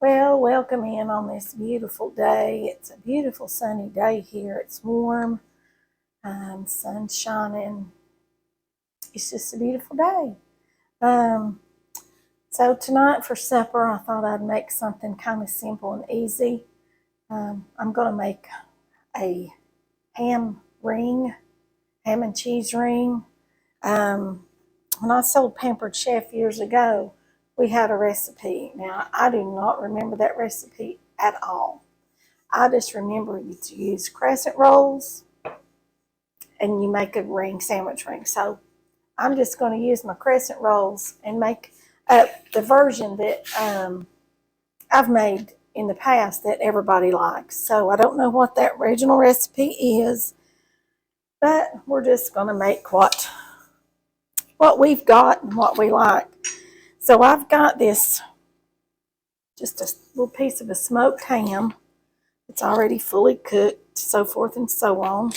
Well, welcome in on this beautiful day. It's a beautiful sunny day here. It's warm, sun's shining. It's just a beautiful day. Um, so tonight for supper, I thought I'd make something kind of simple and easy. I'm going to make a ham ring, ham and cheese ring. When I sold Pampered Chef years ago, we had a recipe. Now, I do not remember that recipe at all. I just remember you to use crescent rolls and you make a ring, sandwich ring. So I'm just going to use my crescent rolls and make the version that I've made in the past that everybody likes. So I don't know what that original recipe is, but we're just going to make what we've got and what we like. So I've got this, just a little piece of a smoked ham. It's already fully cooked, so forth and so on.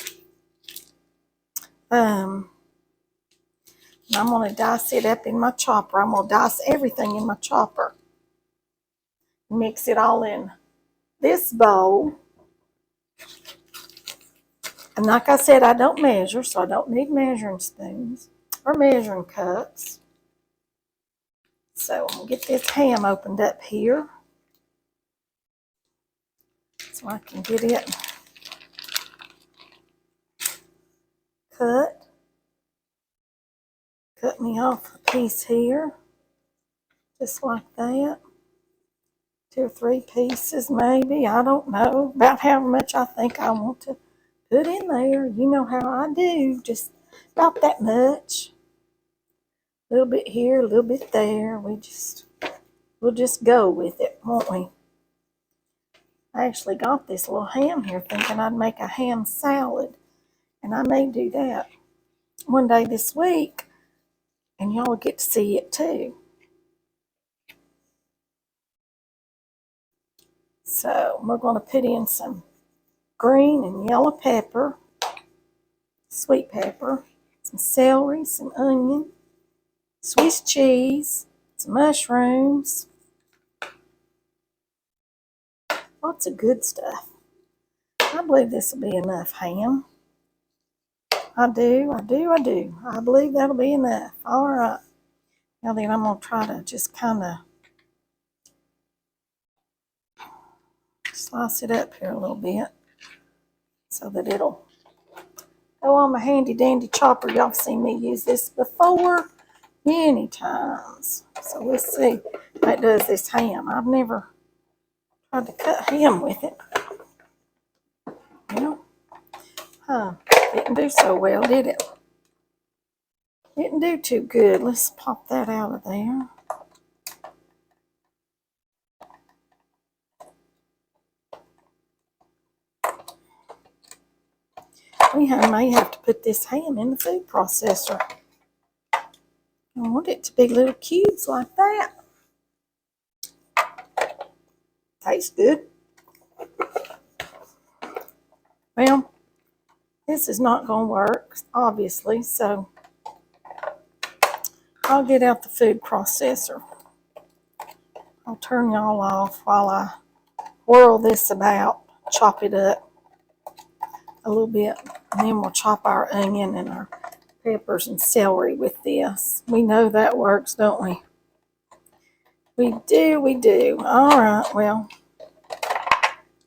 I'm going to dice it up in my chopper. I'm going to dice everything in my chopper. Mix it all in this bowl. And like I said, I don't measure, so I don't need measuring spoons or measuring cups. So I'm going to get this ham opened up here so I can get it cut. Cut me off a piece here, just like that. 2 or 3 pieces maybe, I don't know, about how much I think I want to put in there. You know how I do, just about that much. A little bit here, a little bit there. We'll just go with it, won't we? I actually got this little ham here thinking I'd make a ham salad, and I may do that one day this week, and y'all will get to see it too. So we're going to put in some green and yellow pepper, sweet pepper, some celery, some onion, Swiss cheese, some mushrooms, lots of good stuff. I believe this will be enough ham. I do. I believe that'll be enough. All right. Now then, I'm going to try to just kind of slice it up here a little bit so that it'll go on my handy dandy chopper. Y'all have seen me use this before many times. So let's see how it does this ham. I've never tried to cut ham with it. Well, didn't do so well, did it? Didn't do too good. Let's pop that out of there. We may have to put this ham in the food processor. I want it to be little cubes like that. Tastes good. Well, this is not going to work, obviously, so I'll get out the food processor. I'll turn y'all off while I whirl this about, chop it up a little bit, and then we'll chop our onion and our peppers and celery with this. We know that works, don't we? We do. All right, well,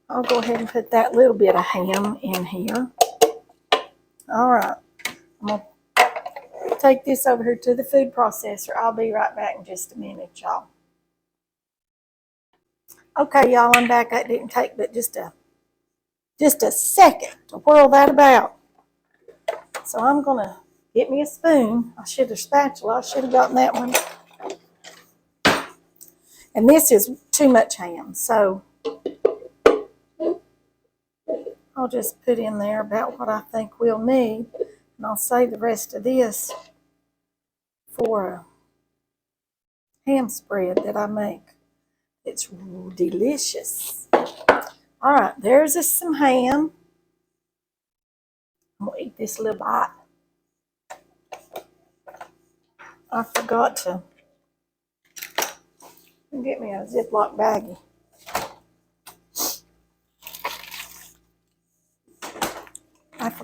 I'll go ahead and put that little bit of ham in here. All right, I'm going to take this over here to the food processor. I'll be right back in just a minute, y'all. Okay, y'all, I'm back. That didn't take but just a second to whirl that about. So I'm going to get me a spoon. I should have spatula. I should have gotten that one. And this is too much ham, so I'll just put in there about what I think we'll need, and I'll save the rest of this for a ham spread that I make. It's delicious. All right, there's some ham. I'm going to eat this little bite. I forgot to get me a Ziploc baggie.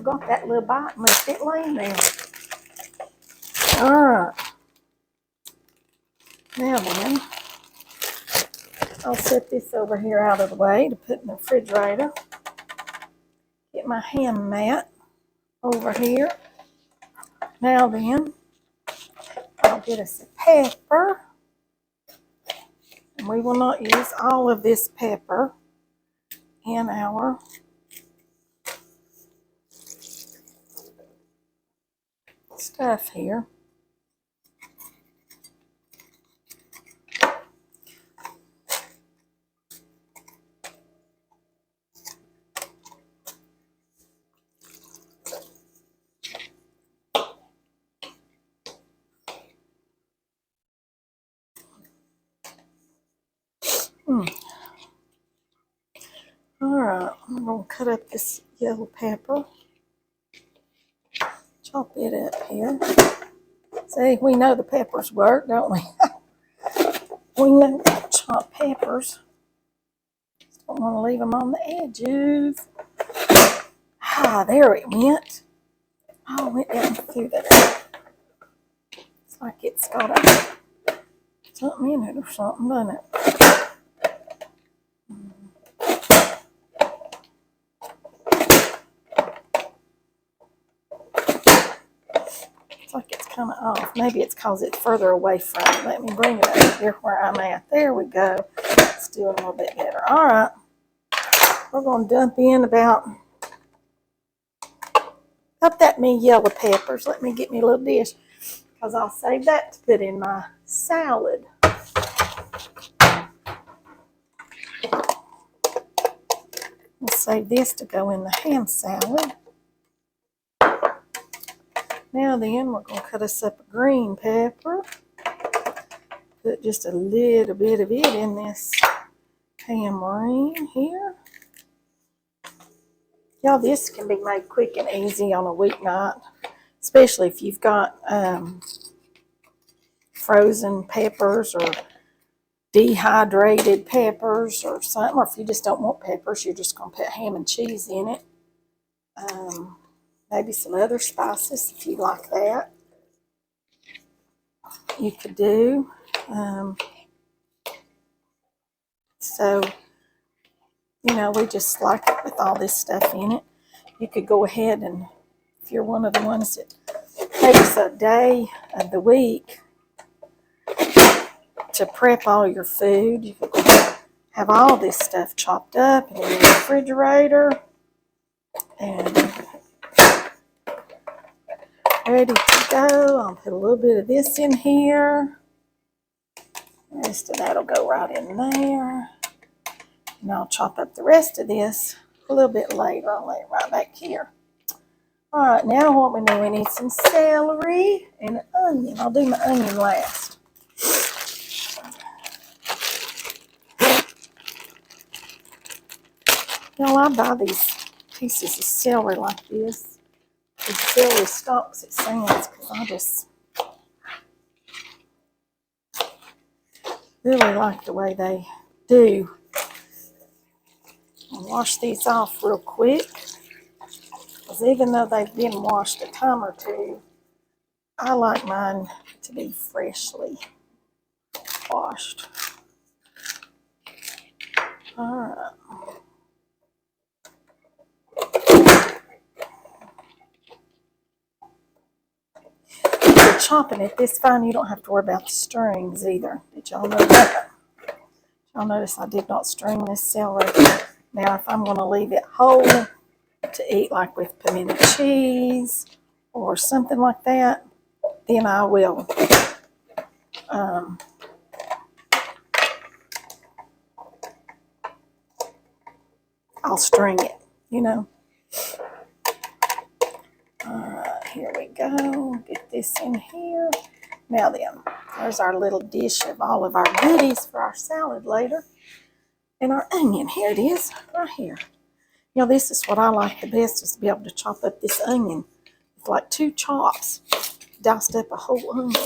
forgot that little bite and left it laying there. Alright. Now then, I'll set this over here out of the way to put in the refrigerator. Get my ham mat over here. Now then, I'll get us a pepper. And we will not use all of this pepper in our stuff here. Alright, I'm going to cut up this yellow pepper. Chop it up here. See, we know the peppers work, don't we? We know how to chop peppers. Just don't want to leave them on the edges. Ah, there it went. Oh, it went down through there. It's like it's got something in it or something, doesn't it? Like it's kind of off. Maybe it's because it's further away from it. Let me bring it over here where I'm at. There we go. It's doing a little bit better. All right. We're going to dump in about that many yellow peppers. Let me get me a little dish because I'll save that to put in my salad. We'll save this to go in the ham salad. Now then, we're going to cut us up a green pepper. Put just a little bit of it in this ham ring here. Y'all, this can be made quick and easy on a weeknight, especially if you've got frozen peppers or dehydrated peppers or something, or if you just don't want peppers, you're just going to put ham and cheese in it. Maybe some other spices if you like that. You could do. So, you know, we just like it with all this stuff in it. You could go ahead and, if you're one of the ones that takes a day of the week to prep all your food, you could have all this stuff chopped up in the refrigerator and ready to go. I'll put a little bit of this in here. The rest of that will go right in there. And I'll chop up the rest of this a little bit later. I'll lay it right back here. All right, now what we need, we need some celery and an onion. I'll do my onion last. Y'all, I buy these pieces of celery like this. These celery stalks, it sounds, because I just really like the way they do. I'll wash these off real quick, because even though they've been washed a time or two, I like mine to be freshly washed. All right. Chopping it this fine, you don't have to worry about the strings either. Did y'all know that? Y'all notice I did not string this celery. Now, if I'm going to leave it whole to eat like with pimento cheese or something like that, then I will I'll string it, you know. Alright, here we go. Get this in here. Now then, there's our little dish of all of our goodies for our salad later. And our onion, here it is, right here. You know, this is what I like the best, is to be able to chop up this onion with like 2 chops. Diced up a whole onion.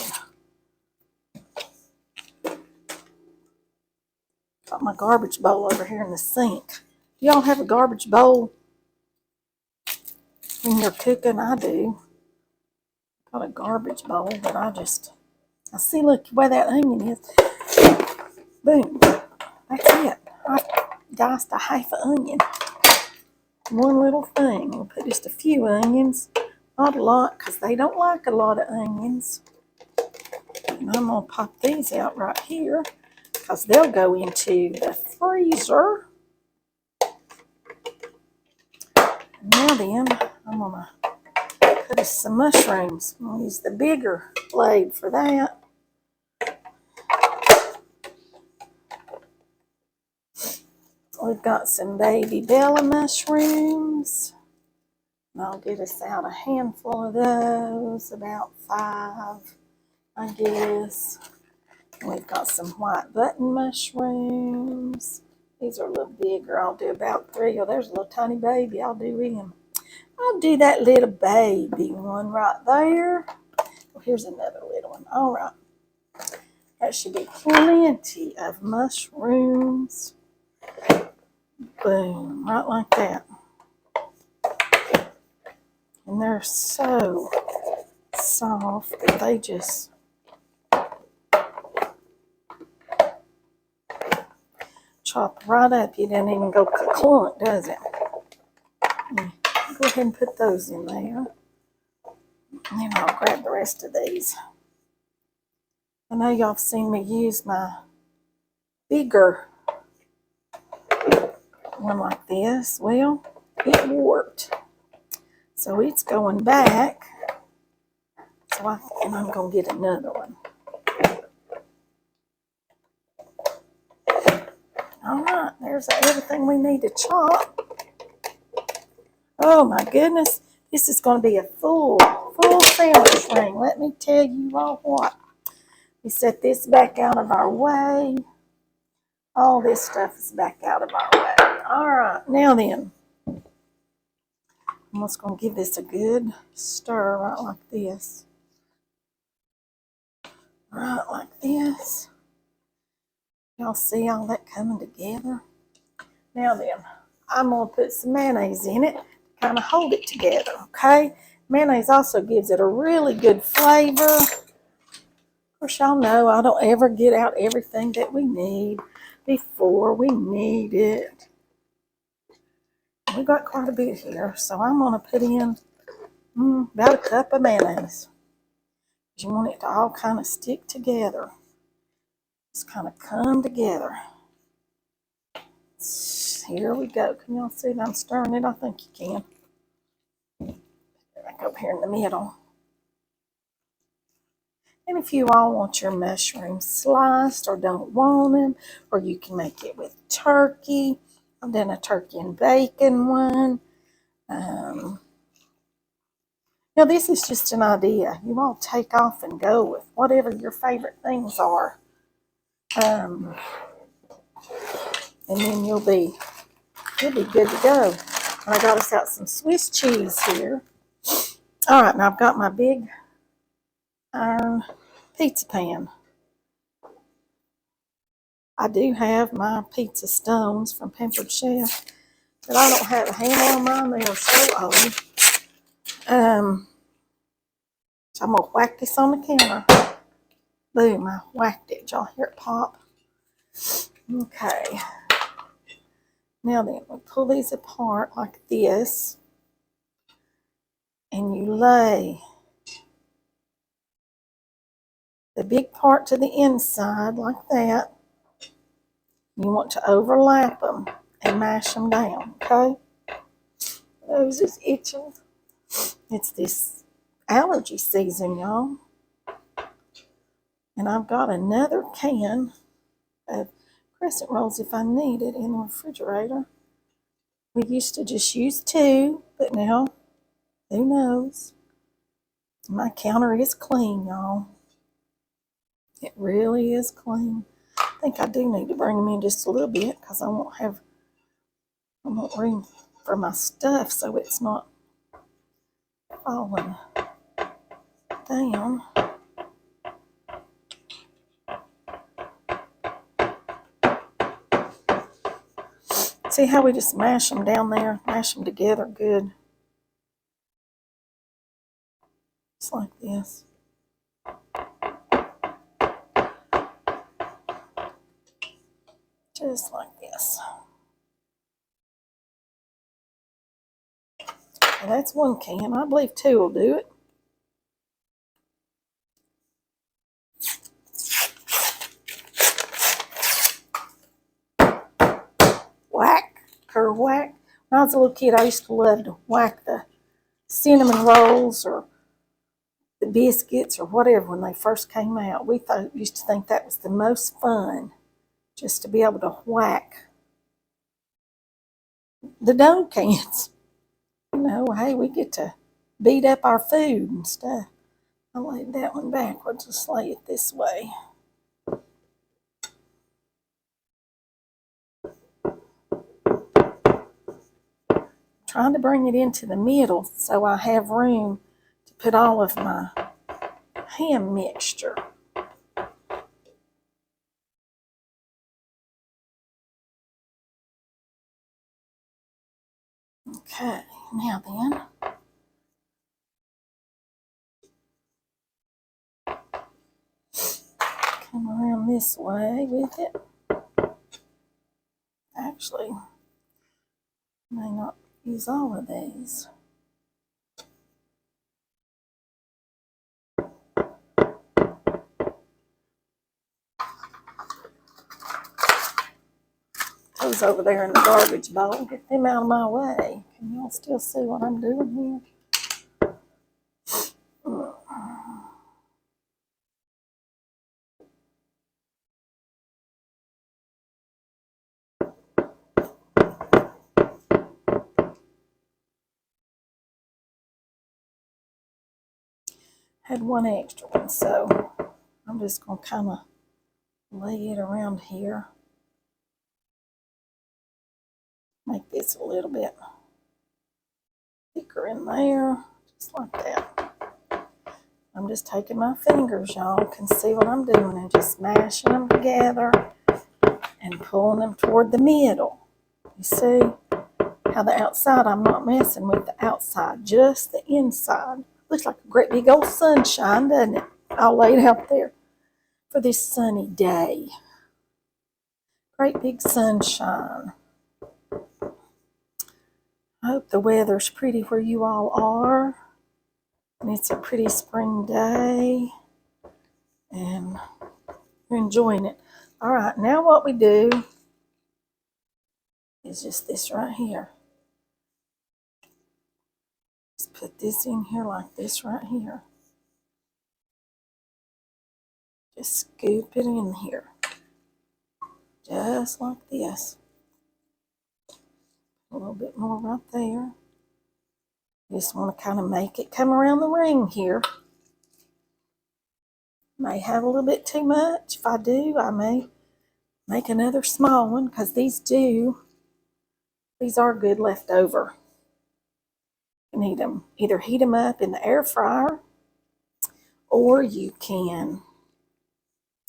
Got my garbage bowl over here in the sink. Do y'all have a garbage bowl? when you're cooking. I do. Got a garbage bowl, but I see, look where that onion is. Boom. That's it. I diced a half an onion. One little thing. We'll put just a few onions. Not a lot, because they don't like a lot of onions. And I'm going to pop these out right here, because they'll go into the freezer. And now then, I'm going to put us some mushrooms. I'm going to use the bigger blade for that. We've got some baby Bella mushrooms. And I'll get us out a handful of those, about 5, I guess. We've got some white button mushrooms. These are a little bigger. I'll do about 3. Oh, there's a little tiny baby. I'll do him. I'll do that little baby one right there. Oh, here's another little one. All right. That should be plenty of mushrooms. Boom. Right like that. And they're so soft that they just chop right up. You didn't even go clunk, does it? Go ahead and put those in there. And then I'll grab the rest of these. I know y'all have seen me use my bigger one like this. Well, it warped. So it's going back. So I'm going to get another one. All right, there's everything we need to chop. Oh my goodness, this is going to be a full sandwich ring. Let me tell you all what. We set this back out of our way. All this stuff is back out of our way. All right, now then, I'm just going to give this a good stir right like this. Right like this. Y'all see all that coming together? Now then, I'm going to put some mayonnaise in it to kind of hold it together, okay? Mayonnaise also gives it a really good flavor. Of course, y'all know I don't ever get out everything that we need before we need it. We got quite a bit here, so I'm going to put in about a cup of mayonnaise. You want it to all kind of stick together. Just kind of come together. Here we go. Can y'all see that I'm stirring it? I think you can. Back over here in the middle. And if you all want your mushrooms sliced or don't want them, or you can make it with turkey. I've done a turkey and bacon one. Now this is just an idea. You all take off and go with whatever your favorite things are. And then you'll be good to go. And I got us out some Swiss cheese here. All right, now I've got my big iron pizza pan. I do have my pizza stones from Pampered Chef, but I don't have a handle on mine. They are so old. So I'm gonna whack this on the counter. Boom! I whacked it. Did y'all hear it pop? Okay. Now then, we pull these apart like this, and you lay the big part to the inside like that. You want to overlap them and mash them down, okay? Nose is itching. It's this allergy season, y'all. And I've got another can of Crescent rolls if I need it in the refrigerator. We used to just use 2, but now, who knows? My counter is clean, y'all. It really is clean. I think I do need to bring them in just a little bit because I won't have room for my stuff so it's not falling down. See how we just mash them down there, mash them together good. like this. Just like this. And that's one can. I believe two will do it. Whack or whack. When I was a little kid, I used to love to whack the cinnamon rolls or the biscuits or whatever when they first came out. We used to think that was the most fun, just to be able to whack the dough cans. You know, hey, we get to beat up our food and stuff. I laid that one backwards. Just lay it this way. Trying to bring it into the middle so I have room to put all of my ham mixture. Okay, now then, come around this way with it. Actually, may not use all of these. Those over there in the garbage bowl. Get them out of my way. Can y'all still see what I'm doing here? Had one extra one, so I'm just going to kind of lay it around here. Make this a little bit thicker in there, just like that. I'm just taking my fingers, y'all can see what I'm doing, and just smashing them together and pulling them toward the middle. You see how the outside, I'm not messing with the outside, just the inside. Looks like a great big old sunshine, doesn't it? All laid out there for this sunny day. Great big sunshine. I hope the weather's pretty where you all are. And it's a pretty spring day. And you're enjoying it. All right, now what we do is just this right here. Just put this in here like this right here. Just scoop it in here. Just like this. A little bit more right there. Just want to kind of make it come around the ring here. May have a little bit too much. If I do, I may make another small one, because these are good leftover. You can eat them, either heat them up in the air fryer, or you can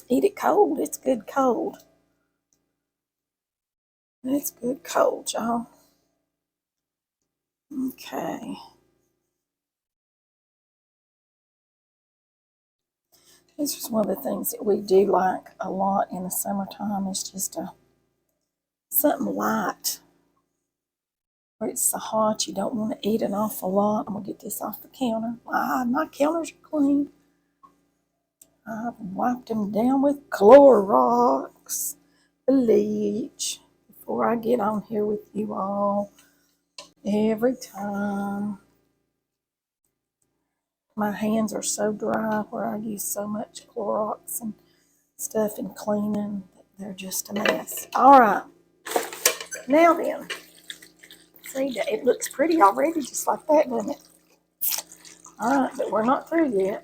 eat it cold. It's good cold. It's good cold, y'all. Okay. This is one of the things that we do like a lot in the summertime, is just something light. Where it's so hot you don't want to eat an awful lot. I'm going to get this off the counter. My counters are clean. I've wiped them down with Clorox bleach before I get on here with you all every time. My hands are so dry where I use so much Clorox and stuff in cleaning that they're just a mess. All right. Now then, see, it looks pretty already just like that, doesn't it? All right, but we're not through yet,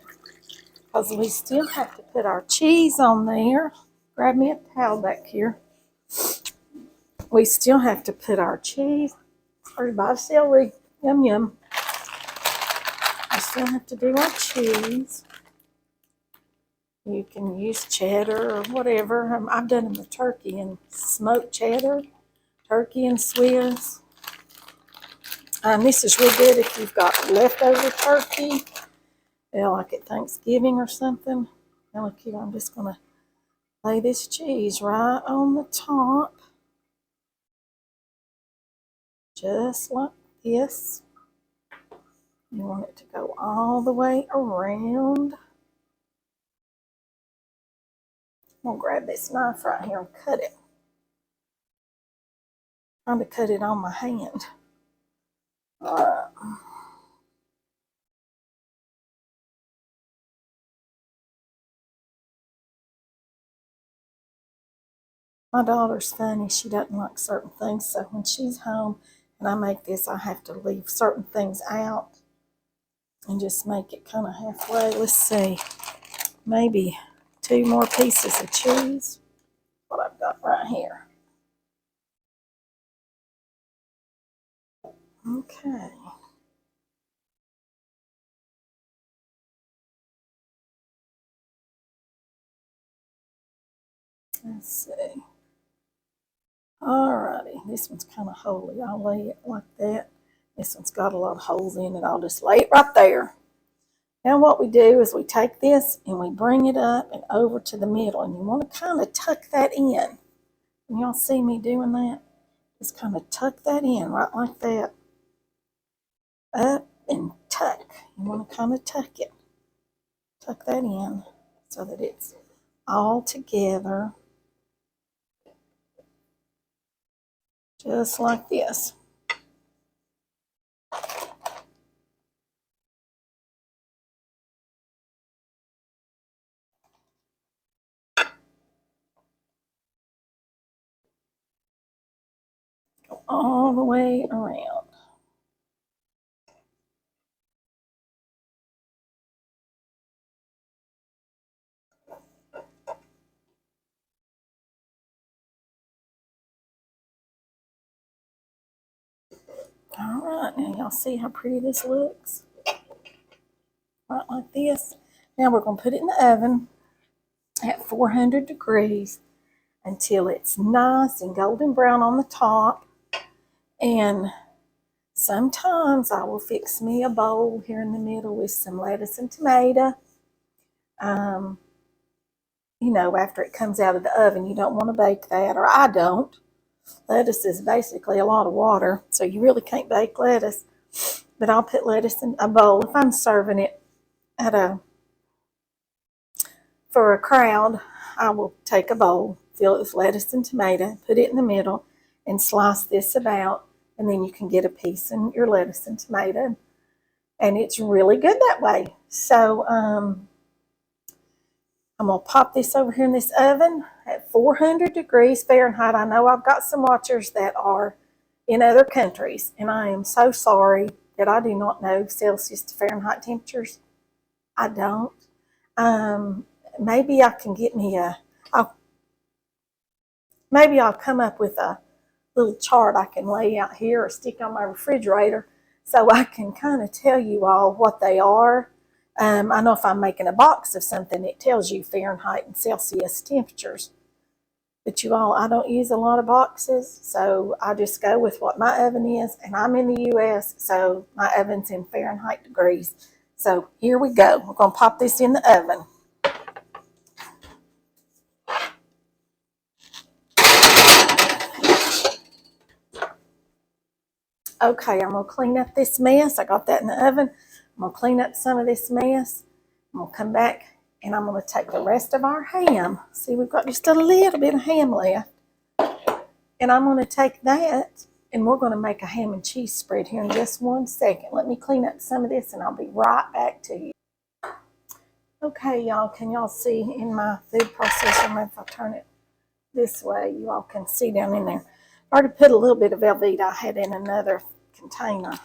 because we still have to put our cheese on there. Grab me a towel back here. We still have to put our cheese. Everybody, celery. Yum, yum. We still have to do our cheese. You can use cheddar or whatever. I've done them with turkey and smoked cheddar, turkey and Swiss. This is real good if you've got leftover turkey feel like at Thanksgiving or something. Now look here, I'm just going to lay this cheese right on the top. Just like this. You want it to go all the way around. I'm going to grab this knife right here and cut it. I'm trying to cut it on my hand. All right. My daughter's funny. She doesn't like certain things, so when she's home and I make this, I have to leave certain things out and just make it kind of halfway. Let's see, maybe 2 more pieces of cheese. What I've got right here. Okay. Let's see. Alrighty, this one's kind of holy. I'll lay it like that. This one's got a lot of holes in it. I'll just lay it right there. Now what we do is we take this and we bring it up and over to the middle. And you want to kind of tuck that in. Can y'all see me doing that? Just kind of tuck that in right like that. Up and tuck. You want to kind of tuck it. Tuck that in so that it's all together. Just like this. Go all the way around. All right, now y'all see how pretty this looks? Right like this. Now we're going to put it in the oven at 400 degrees until it's nice and golden brown on the top. And sometimes I will fix me a bowl here in the middle with some lettuce and tomato. You know, after it comes out of the oven, you don't want to bake that, or I don't. Lettuce is basically a lot of water, so you really can't bake lettuce. But I'll put lettuce in a bowl if I'm serving it for a crowd. I will take a bowl, fill it with lettuce and tomato, put it in the middle, and slice this about, and then you can get a piece in your lettuce and tomato, and it's really good that way. So I'm going to pop this over here in this oven at 400 degrees Fahrenheit. I know I've got some watchers that are in other countries, and I am so sorry that I do not know Celsius to Fahrenheit temperatures. I don't. Maybe I can get me maybe I'll come up with a little chart I can lay out here or stick on my refrigerator so I can kind of tell you all what they are. I know if I'm making a box of something, it tells you Fahrenheit and Celsius temperatures. But you all, I don't use a lot of boxes, so I just go with what my oven is, and I'm in the U.S., so my oven's in Fahrenheit degrees. So here we go. We're going to pop this in the oven. Okay, I'm going to clean up this mess. I got that in the oven. I'm going to clean up some of this mess. I'm going to come back and I'm going to take the rest of our ham. See, we've got just a little bit of ham left. And I'm going to take that and we're going to make a ham and cheese spread here in just 1 second. Let me clean up some of this and I'll be right back to you. Okay, y'all, can y'all see in my food processor? If I turn it this way, you all can see down in there. I already put a little bit of Velveeta I had in another container.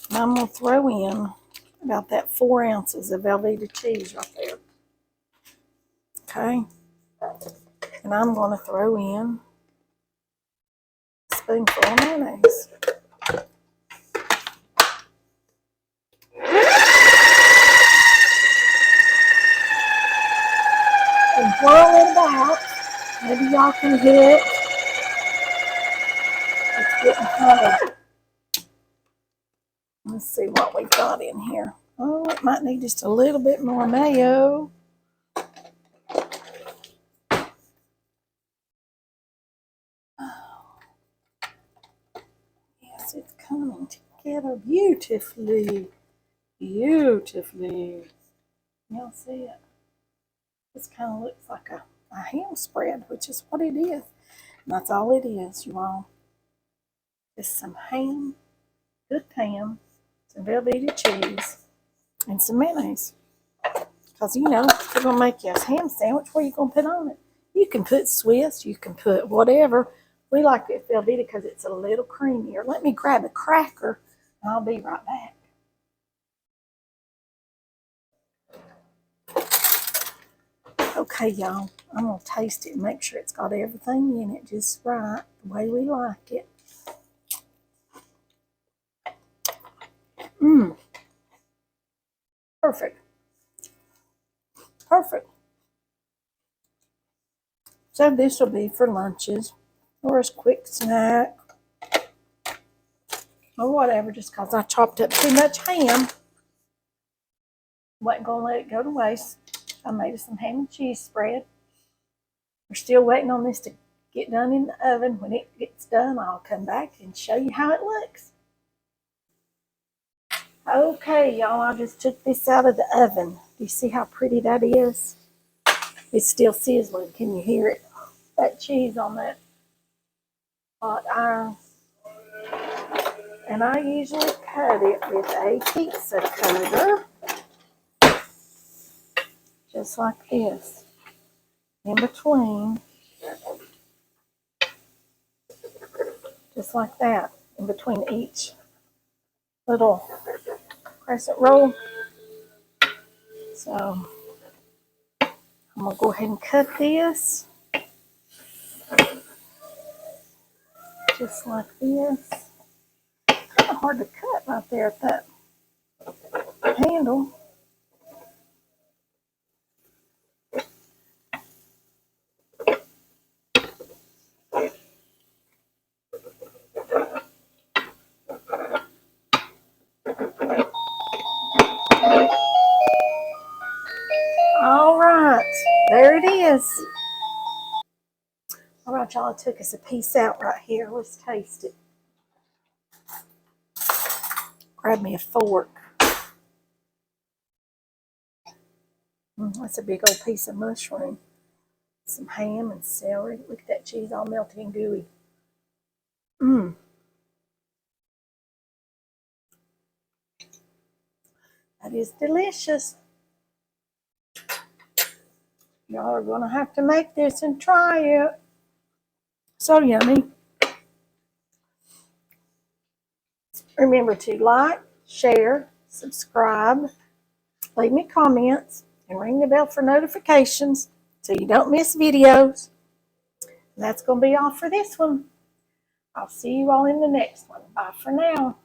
And I'm going to throw in about that 4 ounces of Velveeta cheese right there. Okay. And I'm going to throw in a spoonful of mayonnaise. And whirl it about. Maybe y'all can hear it. It's getting kind of... Let's see what we've got in here. Oh, it might need just a little bit more mayo. Yes, it's coming together beautifully. Beautifully. Y'all see it? This kind of looks like a ham spread, which is what it is. And that's all it is, you all. Just some ham, good ham, some Velveeta cheese, and some mayonnaise. Because, you know, if you're going to make you a ham sandwich, what are you going to put on it? You can put Swiss, you can put whatever. We like it Velveeta because it's a little creamier. Let me grab a cracker, and I'll be right back. Okay, y'all, I'm going to taste it and make sure it's got everything in it just right, the way we like it. Perfect. Perfect. So this will be for lunches or as a quick snack or whatever, just because I chopped up too much ham. Wasn't going to let it go to waste. I made us some ham and cheese spread. We're still waiting on this to get done in the oven. When it gets done, I'll come back and show you how it looks. Okay, y'all, I just took this out of the oven. Do you see how pretty that is? It's still sizzling. Can you hear it? That cheese on that hot iron. And I usually cut it with a pizza cutter. Just like this. In between. Just like that. In between each little crescent roll. So I'm going to go ahead and cut this. Just like this. Kind of hard to cut right there at that handle. All right, there it is. All right, y'all, I took us a piece out right here. Let's taste it. Grab me a fork. That's a big old piece of mushroom. Some ham and celery. Look at that cheese all melty and gooey. That is delicious. Y'all are going to have to make this and try it. So yummy. Remember to like, share, subscribe, leave me comments, and ring the bell for notifications so you don't miss videos. And that's going to be all for this one. I'll see you all in the next one. Bye for now.